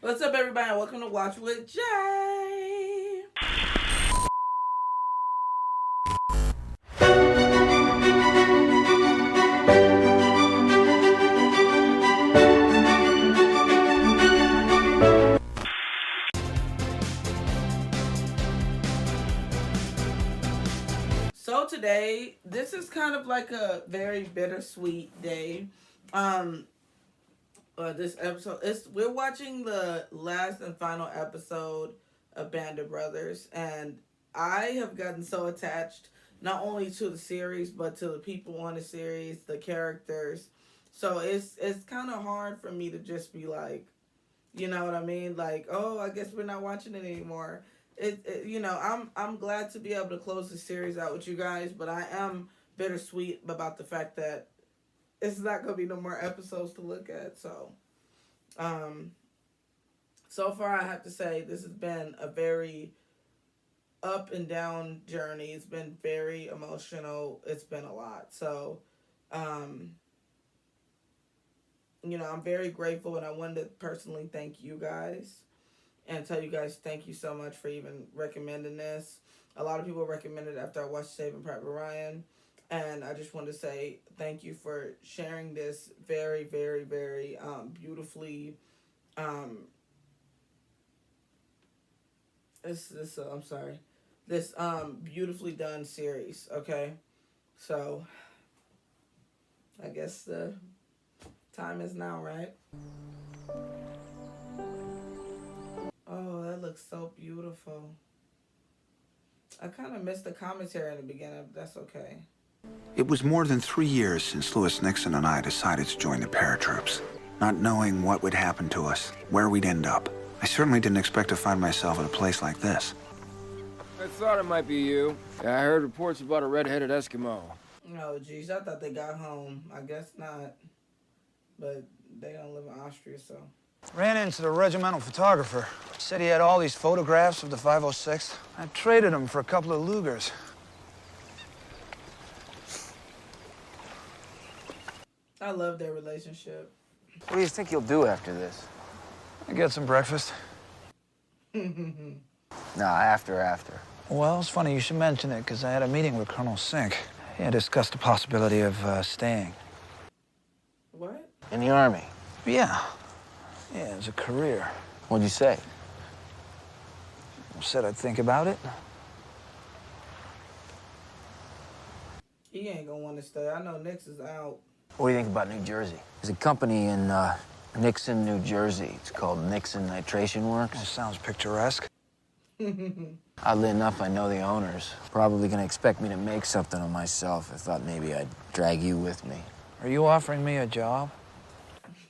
What's up, everybody? Welcome to Watch with Jay. So today, this is kind of like a very bittersweet day. This episode we're watching the last and final episode of Band of Brothers, and I have gotten so attached not only to the series but to the people on the series, the characters. So it's kind of hard for me to just be like, you know what I mean? Like, oh, I guess we're not watching it anymore. I'm glad to be able to close the series out with you guys, but I am bittersweet about the fact that it's not going to be no more episodes to look at. So far I have to say this has been a very up and down journey. It's been very emotional. It's been a lot. So, I'm very grateful, and I wanted to personally thank you guys and tell you guys thank you so much for even recommending this. A lot of people recommended it after I watched Saving Private Ryan. And I just want to say thank you for sharing this very, very, very beautifully. This beautifully done series. Okay, so I guess the time is now, right? Oh, that looks so beautiful. I kind of missed the commentary in the beginning, but that's okay. It was more than 3 years since Lewis Nixon and I decided to join the paratroops. Not knowing what would happen to us, where we'd end up. I certainly didn't expect to find myself in a place like this. I thought it might be you. I heard reports about a red-headed Eskimo. Oh, geez, I thought they got home. I guess not. But they don't live in Austria, so. Ran into the regimental photographer. Said he had all these photographs of the 506. I traded them for a couple of Lugers. I love their relationship. What do you think you'll do after this? I get some breakfast. Nah, after. Well, it's funny you should mention it, because I had a meeting with Colonel Sink. He had discussed the possibility of staying. What? In the Army? Yeah, it's a career. What'd you say? Said I'd think about it. He ain't gonna want to stay. I know Nix is out. What do you think about New Jersey? There's a company in Nixon, New Jersey. It's called Nixon Nitration Works. That sounds picturesque. Oddly enough, I know the owners. Probably gonna expect me to make something of myself. I thought maybe I'd drag you with me. Are you offering me a job?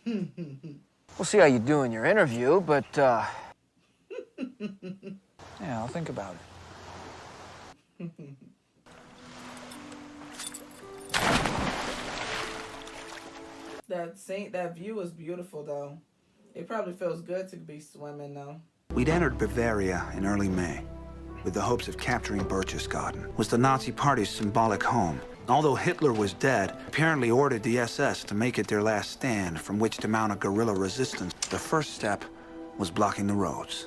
We'll see how you do in your interview, but, Yeah, I'll think about it. That view is beautiful, though. It probably feels good to be swimming, though. We'd entered Bavaria in early May, with the hopes of capturing Berchtesgaden. Was the Nazi Party's symbolic home. Although Hitler was dead, apparently ordered the SS to make it their last stand from which to mount a guerrilla resistance. The first step was blocking the roads.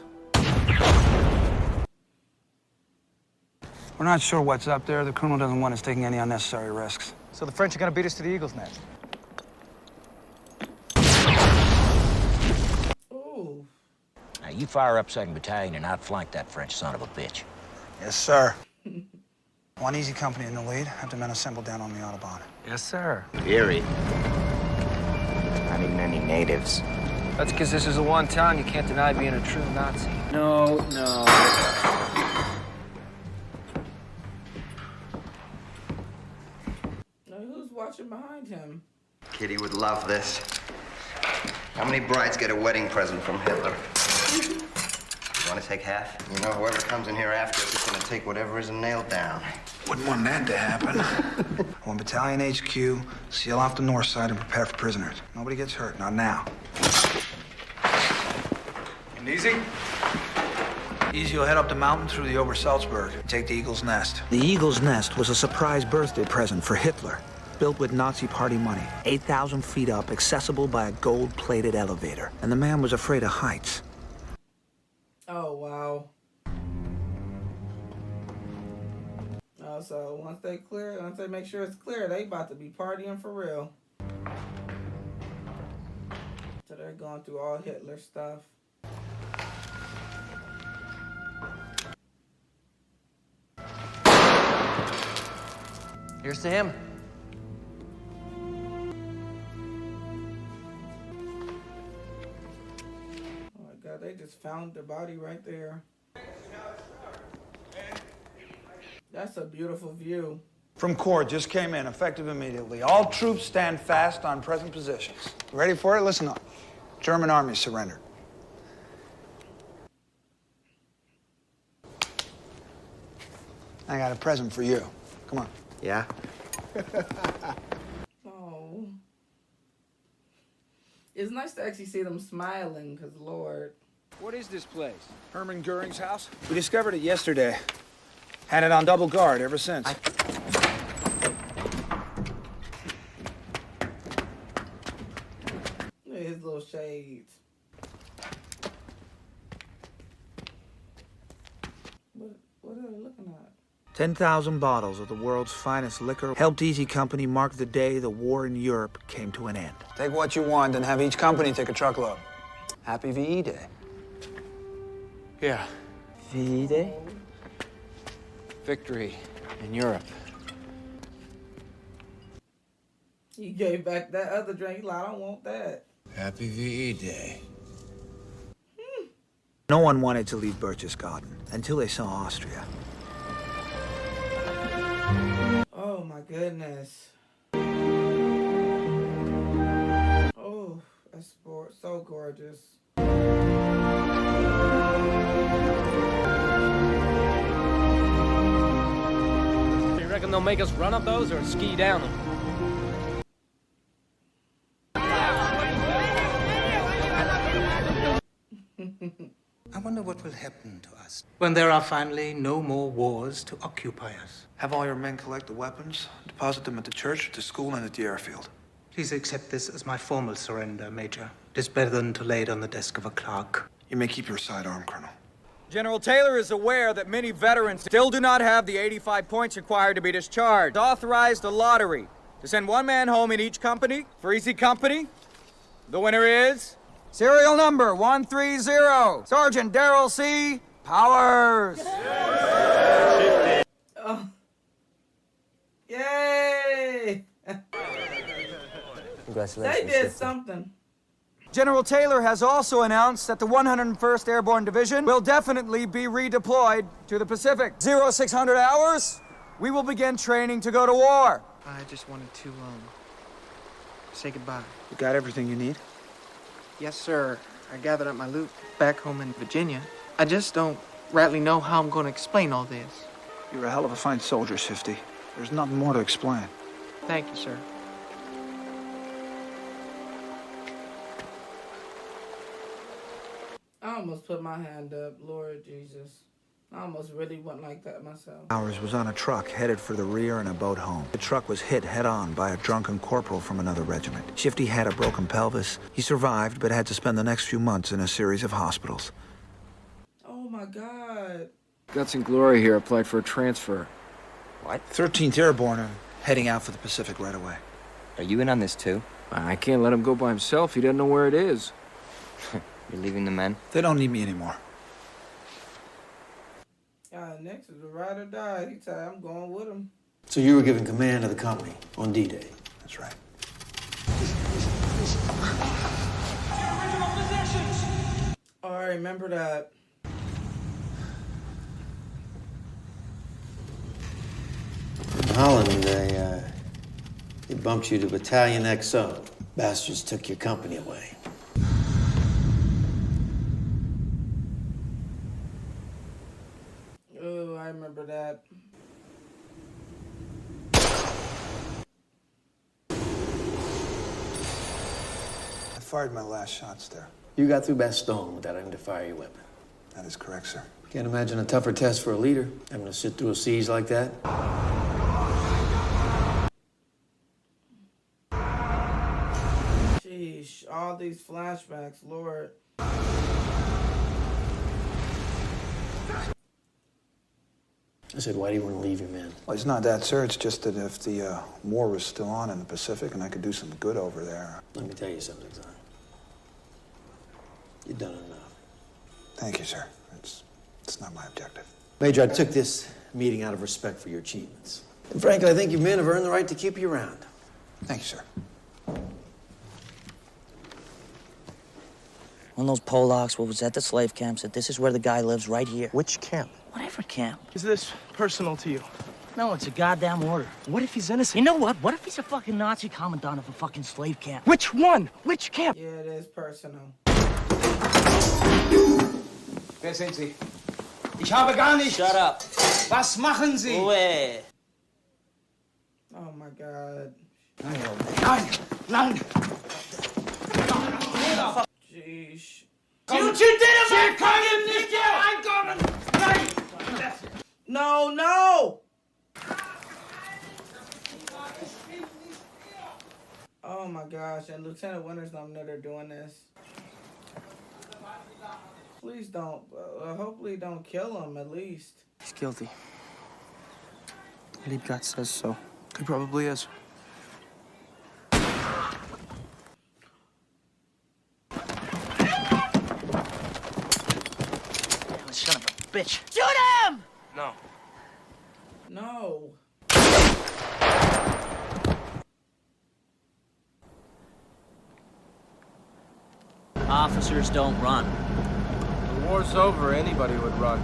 We're not sure what's up there. The colonel doesn't want us taking any unnecessary risks. So the French are gonna beat us to the Eagle's Nest? Ooh. Now, you fire up 2nd Battalion and outflank that French son of a bitch. Yes, sir. One easy company in the lead. Have the men assembled down on the Autobahn. Yes, sir. Eerie. Not even any natives. That's because this is the one town you can't deny being a true Nazi. no. Now, who's watching behind him? Kitty would love this. How many brides get a wedding present from Hitler? You want to take half? You know, whoever comes in here after us is going to take whatever isn't nailed down. Wouldn't want that to happen. 1 Battalion HQ, seal off the north side and prepare for prisoners. Nobody gets hurt, not now. And easy? Easy will head up the mountain through the Obersalzberg. Take the Eagle's Nest. The Eagle's Nest was a surprise birthday present for Hitler. Built with Nazi Party money, 8,000 feet up, accessible by a gold-plated elevator. And the man was afraid of heights. know, so once they make sure it's clear, they about to be partying for real. So they're going through all Hitler stuff. Here's to him. Oh my God, they just found the body right there. That's a beautiful view. From court, just came in, effective immediately. All troops stand fast on present positions. Ready for it? Listen up. German army surrendered. I got a present for you. Come on. Yeah? Oh. It's nice to actually see them smiling, because Lord. What is this place? Herman Goering's house? We discovered it yesterday. Had it on double guard ever since. Look at his little shades. What are they looking at? 10,000 bottles of the world's finest liquor helped Easy Company mark the day the war in Europe came to an end. Take what you want and have each company take a truckload. Happy VE Day. Yeah. VE Day? Victory in Europe. He gave back that other drink. He's like, I don't want that. Happy VE Day. No one wanted to leave Berchtesgaden until they saw Austria. Oh my goodness. Oh, that's so gorgeous. You reckon they'll make us run up those or ski down them? I wonder what will happen to us when there are finally no more wars to occupy us. Have all your men collect the weapons, deposit them at the church, the school, and at the airfield. Please accept this as my formal surrender, Major. It is better than to lay it on the desk of a clerk. You may keep your sidearm, Colonel. General Taylor is aware that many veterans still do not have the 85 points required to be discharged. Authorized a lottery to send one man home in each company for Easy Company. The winner is serial number 130, Sergeant Darrell C. Powers. Oh. Yay! Congratulations. They did something. General Taylor has also announced that the 101st Airborne Division will definitely be redeployed to the Pacific. 0600 hours, we will begin training to go to war. I just wanted to, say goodbye. You got everything you need? Yes, sir. I gathered up my loot back home in Virginia. I just don't rightly know how I'm going to explain all this. You're a hell of a fine soldier, Shifty. There's nothing more to explain. Thank you, sir. I almost put my hand up, Lord Jesus. I almost really went like that myself. Powers was on a truck headed for the rear and a boat home. The truck was hit head-on by a drunken corporal from another regiment. Shifty had a broken pelvis. He survived, but had to spend the next few months in a series of hospitals. Oh my God. Guts and Glory here applied for a transfer. What? 13th Airborne are heading out for the Pacific right away. Are you in on this too? I can't let him go by himself. He doesn't know where it is. You're leaving the men? They don't need me anymore. Next is a ride or die. He said, I'm going with him. So you were given command of the company on D-Day? That's right. Oh, I remember that. In Holland, they bumped you to Battalion XO. Bastards took your company away. Oh, I remember that. I fired my last shots there. You got through Bastogne without having to fire your weapon. That is correct, sir. Can't imagine a tougher test for a leader, having to sit through a siege like that. Sheesh, all these flashbacks, Lord. I said, why do you want to leave your men? Well, it's not that, sir. It's just that if the war was still on in the Pacific and I could do some good over there. Let me tell you something, son. You've done enough. Thank you, sir. It's not my objective. Major, I took this meeting out of respect for your achievements. And frankly, I think you men have earned the right to keep you around. Thank you, sir. One of those Polacks what was at the slave camp said this is where the guy lives right here. Which camp? Whatever camp. Is this personal to you? No, it's a goddamn order. What if he's innocent? You know what? What if he's a fucking Nazi commandant of a fucking slave camp? Which one? Which camp? Yeah, it is personal. Wer sind Sie? Ich habe gar nichts. Shut up. Was machen Sie? Ruhe. Oh my God. Nein, nein. Jeez. You did it! Sie können nicht hier reinkommen! Nein! No, no! Oh my gosh, and Lieutenant Winters don't know they're doing this. Please don't, hopefully don't kill him at least. He's guilty. Liebgott says so. He probably is. Son of a bitch. Shoot him! No. No. Officers don't run. The war's over, anybody would run.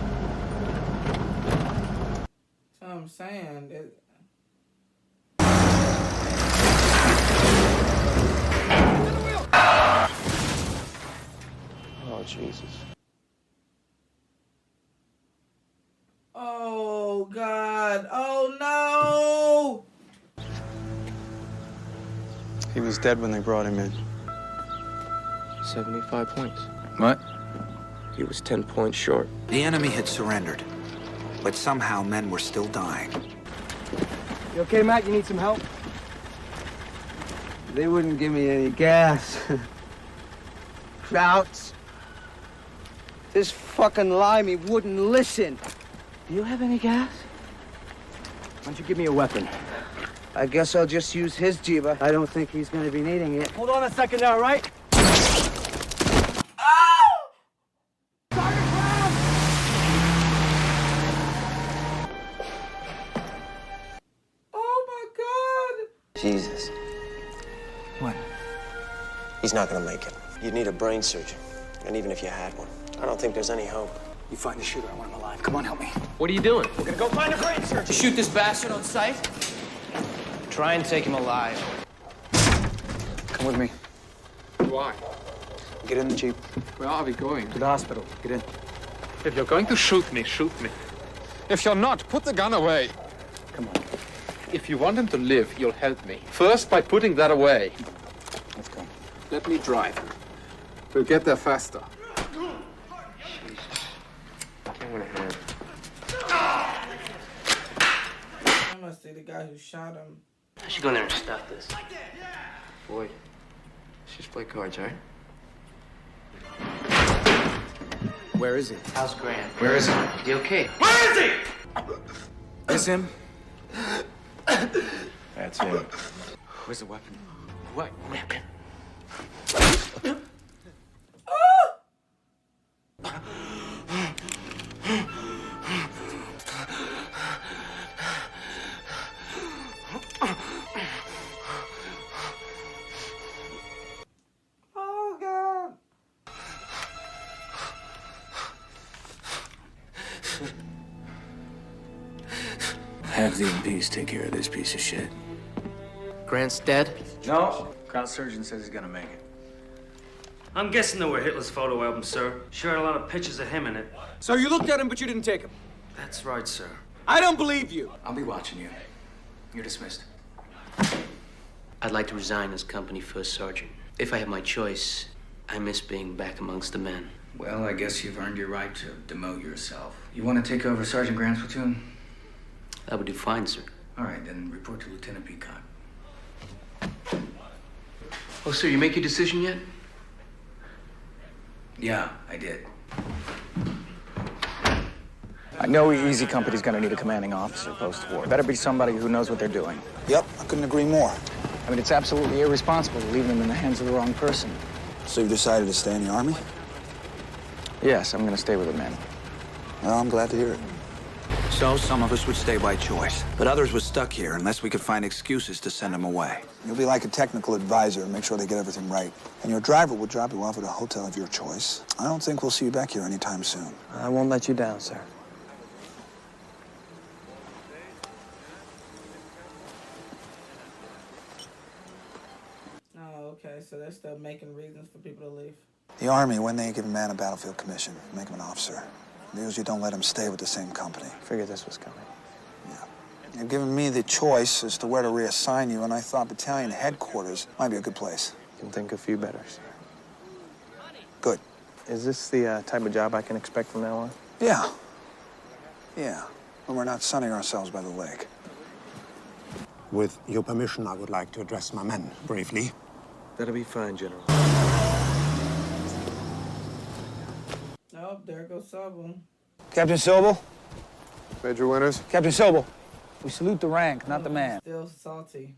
That's what I'm saying. Oh, Jesus. Oh, God. Oh, no! He was dead when they brought him in. 75 points. What? He was 10 points short. The enemy had surrendered, but somehow men were still dying. You okay, Matt? You need some help? They wouldn't give me any gas. Krauts. This fucking limey wouldn't listen. Do you have any gas? Why don't you give me a weapon? I guess I'll just use his jiba. I don't think he's gonna be needing it. Hold on a second now, right? Jesus. What? He's not gonna make it. You'd need a brain surgeon. And even if you had one, I don't think there's any hope. You find the shooter. I want him alive. Come on, help me. What are you doing? We're gonna go find a brain surgeon. To shoot this bastard on sight? Try and take him alive. Come with me. Why? Get in the Jeep. Where are we going? To the hospital. Get in. If you're going to shoot me, shoot me. If you're not, put the gun away. Come on. If you want him to live, you'll help me. First, by putting that away. Let's go. Let me drive. We'll get there faster. I must be the guy who shot him. I should go in there and stop this. Boy, let's just play cards, all right? Where is he? How's Grant? Where is he? Is he okay? Where is he? Is him? That's him. Where's the weapon? What weapon? Oh, God. Have the MPs take care of this piece of shit. Grant's dead? No. Kraut's surgeon says he's gonna make it. I'm guessing they were Hitler's photo album, sir. Sure had a lot of pictures of him in it. So you looked at him, but you didn't take him? That's right, sir. I don't believe you. I'll be watching you. You're dismissed. I'd like to resign as company first sergeant. If I have my choice, I miss being back amongst the men. Well, I guess you've earned your right to demote yourself. You want to take over Sergeant Grant's platoon? That would do fine, sir. All right, then report to Lieutenant Peacock. Oh, sir, you make your decision yet? Yeah, I did. I know Easy Company's gonna need a commanding officer post-war. Better be somebody who knows what they're doing. Yep, I couldn't agree more. I mean, it's absolutely irresponsible to leave them in the hands of the wrong person. So you've decided to stay in the Army? Yes, I'm gonna stay with the men. Well, I'm glad to hear it. So some of us would stay by choice, but others were stuck here unless we could find excuses to send them away. You'll be like a technical advisor and make sure they get everything right. And your driver will drop you off at a hotel of your choice. I don't think we'll see you back here anytime soon. I won't let you down, sir. Oh, okay, so they're still making reasons for people to leave. The Army, when they give a man a battlefield commission, make him an officer. They usually don't let him stay with the same company. Figured this was coming. Yeah. You've given me the choice as to where to reassign you, and I thought battalion headquarters might be a good place. Can think of few better, sir. Good. Is this the type of job I can expect from now on? Yeah. Yeah. When we're not sunning ourselves by the lake. With your permission, I would like to address my men briefly. That'll be fine, General. Oh, there goes Sobel. Captain Sobel? Major Winters? Captain Sobel. We salute the rank, not the man. Still salty.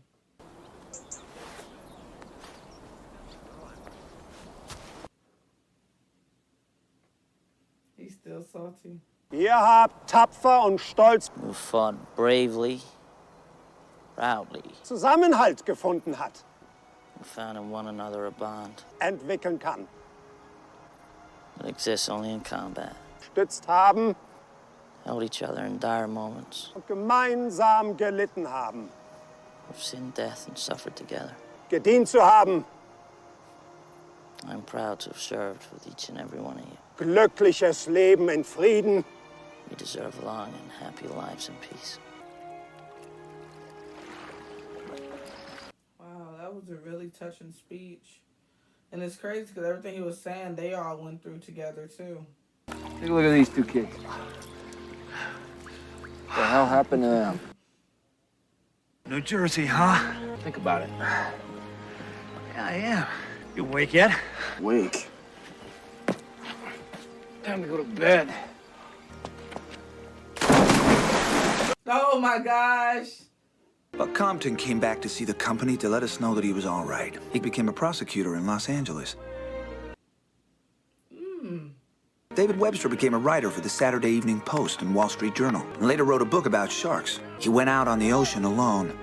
He's still salty. Ihr habt tapfer und stolz Who fought bravely, proudly, Zusammenhalt gefunden hat, who found in one another a bond entwickeln kann. that exists only in combat, Stützt haben held each other in dire moments, und gemeinsam gelitten haben. who've seen death and suffered together. Gedient zu haben, I'm proud to have served with each and every one of you. glückliches Leben in Frieden. You deserve long and happy lives in peace. Wow, that was a really touching speech. And it's crazy because everything he was saying, they all went through together, too. Take a look at these two kids. What the hell happened to them? New Jersey, huh? Think about it. Yeah, I am. You awake yet? Wake. Time to go to bed. Oh my gosh. Buck Compton came back to see the company to let us know that he was all right. He became a prosecutor in Los Angeles. David Webster became a writer for the Saturday Evening Post and Wall Street Journal, and later wrote a book about sharks. He went out on the ocean alone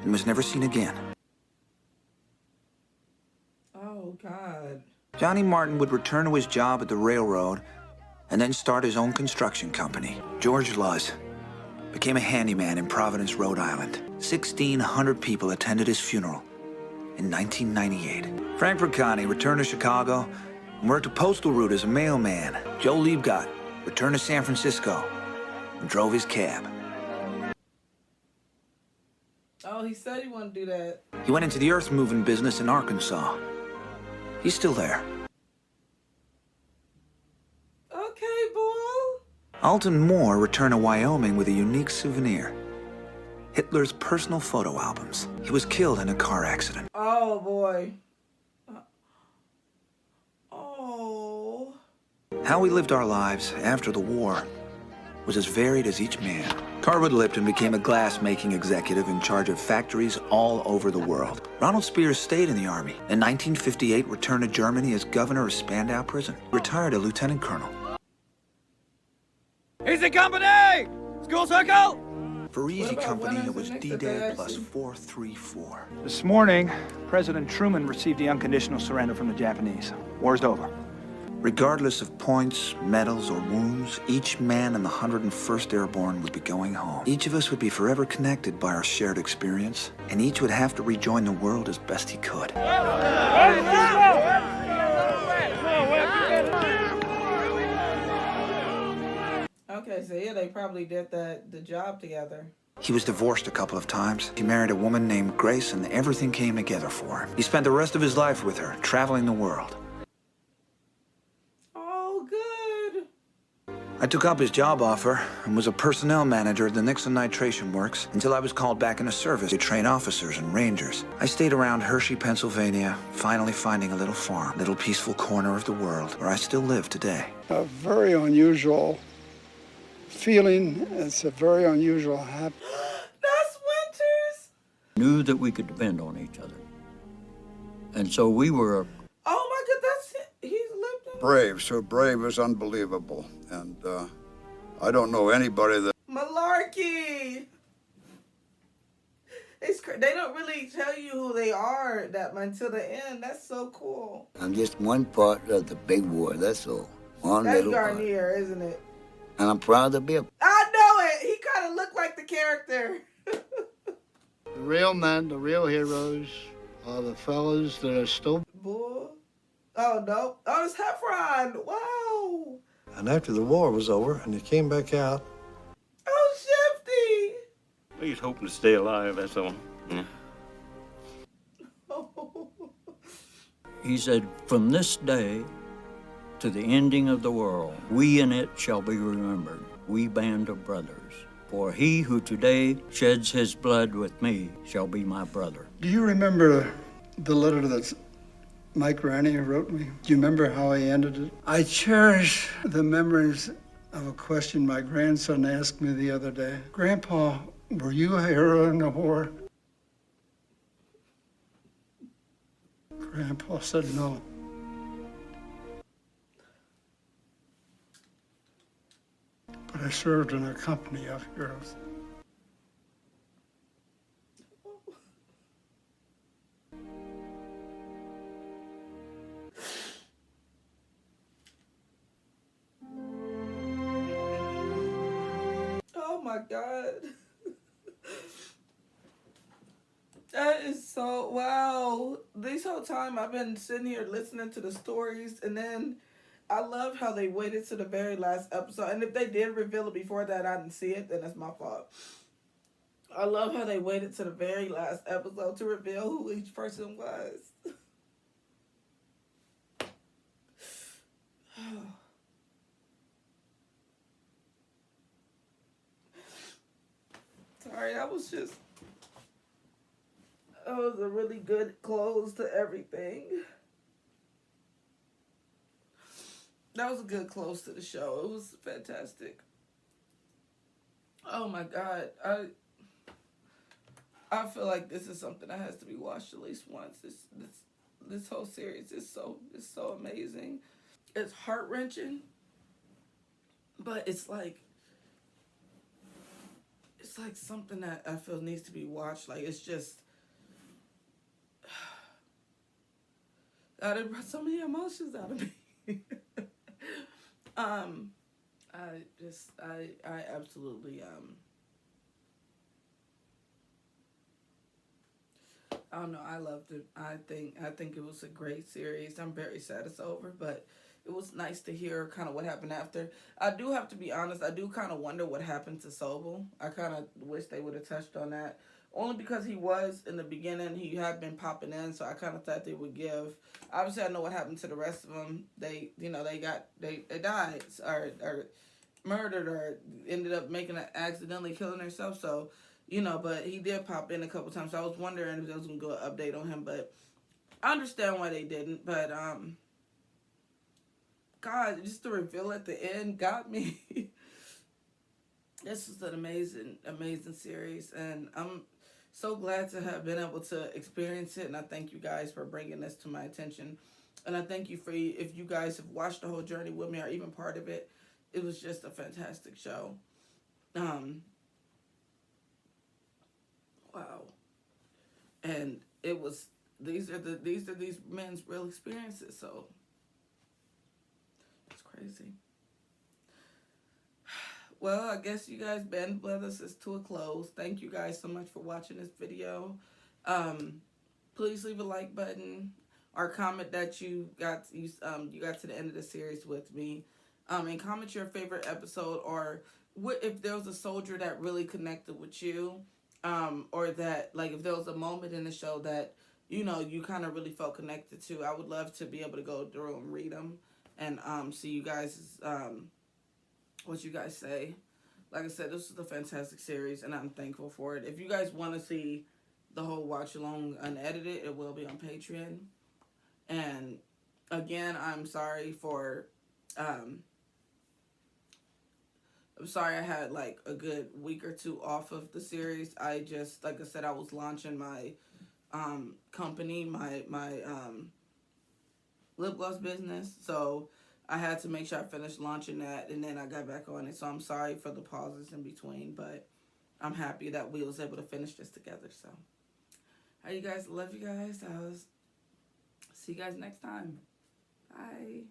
and was never seen again. Oh, God. Johnny Martin would return to his job at the railroad and then start his own construction company. George Luz became a handyman in Providence, Rhode Island. 1,600 people attended his funeral in 1998. Frank Briccani returned to Chicago and worked a postal route as a mailman. Joe Liebgott returned to San Francisco and drove his cab. Oh, he said he wanted to do that. He went into the earth-moving business in Arkansas. He's still there. Okay, boy. Alton Moore returned to Wyoming with a unique souvenir. Hitler's personal photo albums. He was killed in a car accident. Oh, boy. Oh. How we lived our lives after the war was as varied as each man. Carwood Lipton became a glass-making executive in charge of factories all over the world. Ronald Spears stayed in the Army. In 1958, returned to Germany as governor of Spandau Prison. Retired a lieutenant colonel. Easy Company! School circle! For Easy Company, it was D-Day plus 434. This morning, President Truman received the unconditional surrender from the Japanese. War's over. Regardless of points, medals, or wounds, each man in the 101st Airborne would be going home. Each of us would be forever connected by our shared experience, and each would have to rejoin the world as best he could. Okay, so yeah, they probably did the job together. He was divorced a couple of times. He married a woman named Grace, and everything came together for him. He spent the rest of his life with her, traveling the world. Oh, good. I took up his job offer and was a personnel manager at the Nixon Nitration Works until I was called back into service to train officers and rangers. I stayed around Hershey, Pennsylvania, finally finding a little farm, little peaceful corner of the world where I still live today. A very unusual feeling. It's a very unusual That's Winters. Knew that we could depend on each other. And so we were... Oh my God, that's it. He's lived in... Brave, so brave is unbelievable. And I don't know anybody that... Malarkey! They don't really tell you who they are that until the end. That's so cool. I'm just one part of the big war, that's all. One That's little Garnier, part. isn't it? And I'm proud to be a... I know it! He kind of looked like the character. The real men, the real heroes, are the fellas that are still... Bull. Oh, no. Oh, it's Heffron. Wow. And after the war was over and he came back out... Oh, Shifty. He's hoping to stay alive, that's all. Yeah. He said, from this day to the ending of the world, we in it shall be remembered, we band of brothers. For he who today sheds his blood with me shall be my brother. Do you remember the letter that Mike Ranney wrote me? Do you remember how he ended it? I cherish the memories of a question my grandson asked me the other day. Grandpa, were you a hero in the war? Grandpa said no. But I served in a company of heroes. Oh my God. That is so, wow. This whole time I've been sitting here listening to the stories, and then I love how they waited to the very last episode. And if they did reveal it before that, I didn't see it, then that's my fault. I love how they waited to the very last episode to reveal who each person was. Sorry, that was a really good close to everything. That was a good close to the show. It was fantastic. Oh my God. I feel like this is something that has to be watched at least once. This whole series is so amazing. It's heart-wrenching, but it's like something that I feel needs to be watched. Like, it's just it brought so many emotions out of me. I absolutely I don't know, I loved it. I think it was a great series. I'm very sad it's over, but it was nice to hear kind of what happened after. I do have to be honest, I do kind of wonder what happened to Sobel. I kind of wish they would have touched on that. Only because he was, in the beginning, he had been popping in, so I kind of thought they would give. Obviously, I know what happened to the rest of them. They died, or murdered, or ended up accidentally killing themselves, so, but he did pop in a couple times, so I was wondering if there was going to go an update on him, but I understand why they didn't, but, God, just the reveal at the end got me. This was an amazing, amazing series, and I'm so glad to have been able to experience it, and I thank you guys for bringing this to my attention, and I thank you if you guys have watched the whole journey with me or even part of it. It was just a fantastic show. Wow. And it was, these are these men's real experiences, so it's crazy. Well, I guess you guys, Band of Brothers is to a close. Thank you guys so much for watching this video. Please leave a like button or comment that you got to the end of the series with me. And comment your favorite episode, or if there was a soldier that really connected with you, or that, like, if there was a moment in the show that, you kind of really felt connected to. I would love to be able to go through and read them and see you guys' what you guys say. Like I said, this is a fantastic series, and I'm thankful for it. If you guys want to see the whole watch along unedited, it will be on Patreon. And again, I'm sorry for I'm sorry I had like a good week or two off of the series. I just, like I said, I was launching my company, my lip gloss business. So I had to make sure I finished launching that, and then I got back on it. So I'm sorry for the pauses in between, but I'm happy that we was able to finish this together. So, all right, you guys, love you guys. See you guys next time. Bye.